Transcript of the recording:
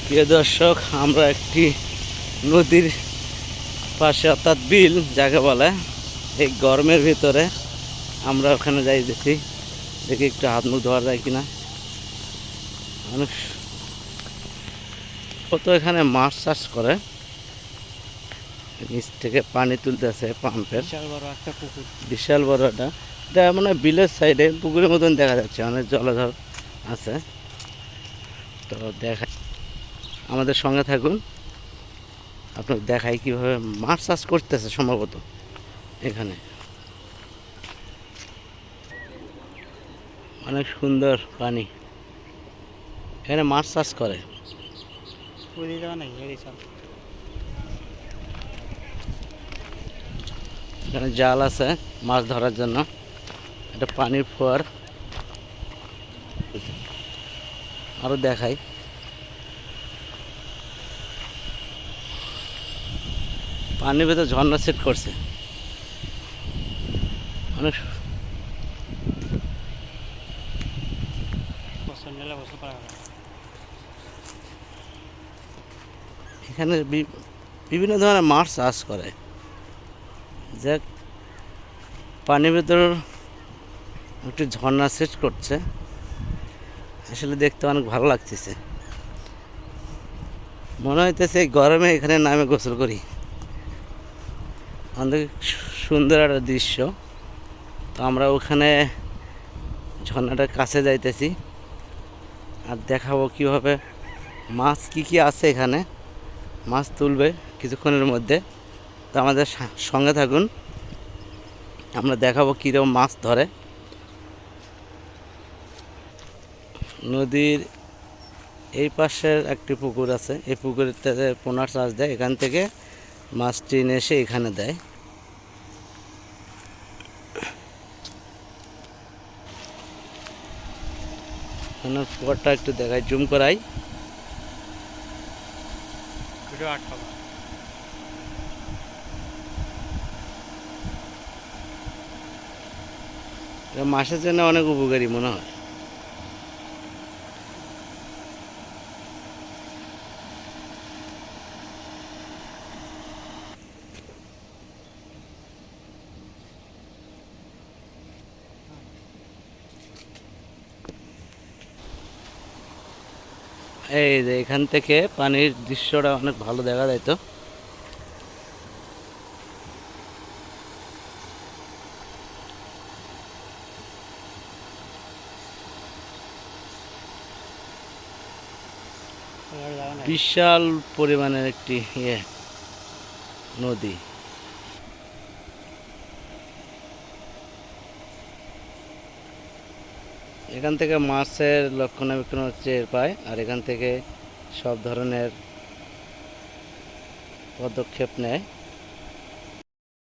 প্রিয় দর্শক, আমরা একটি নদীর পাশে অর্থাৎ বিল যাকে বলে, এই গরমের ভিতরে আমরা ওখানে যাইতেছি। দেখি একটু হাত মুখ ধোয়া যায় কিনা। অনেক কত এখানে মাছ চাষ করে, নিচ থেকে পানি তুলতেছে পাম্পের। বিশাল বড় একটা পুকুর, বিশাল বড় এটা মানে বিলের সাইডে পুকুরের মতন দেখা যাচ্ছে, অনেক জলাধার আছে। তো দেখা, আমাদের সঙ্গে থাকুন, আপনাকে দেখাই কীভাবে মাছ চাষ করতেছে সম্ভবত এখানে। অনেক সুন্দর পানি, এখানে মাছ চাষ করে। এখানে জাল আছে মাছ ধরার জন্য, এটা পানির ফোয়ার। আরও দেখাই, পানির ভেতর ঝর্ণা সেট করছে অনেক। এখানে বিভিন্ন ধরনের মাছ চাষ করে, যে পানির ভেতর একটু ঝর্ণা সেট করছে। আসলে দেখতে অনেক ভালো লাগতেছে, মনে হইতেছে এই গরমে এখানে নামে গোসল করি। অনেক সুন্দর একটা দৃশ্য। তো আমরা ওখানে ঝর্ণাটার কাছে যাইতেছি আর দেখাবো কীভাবে মাছ কি আছে এখানে। মাছ তুলবে কিছুক্ষণের মধ্যে, তো আমাদের সঙ্গে থাকুন, আমরা দেখাবো কীরকম মাছ ধরে। নদীর এই পাশের একটি পুকুর আছে, এই পুকুরটাতে পোনার চাষ দেয়, এখান থেকে মাছটি নিয়ে এসে এখানে দেয়। পুকুরটা একটু দেখাই, জুম করাই। মাছের জন্য অনেক উপকারী মনে হয়। এই যে এখান থেকে পানির দৃশ্যটা অনেক ভালো দেখা যায়। তো বিশাল পরিমাণের একটি নদী। এখান থেকে মাছের রক্ষণাবেক্ষণ টের পায়, আর এখান থেকে সব ধরনের পদক্ষেপ নেয়।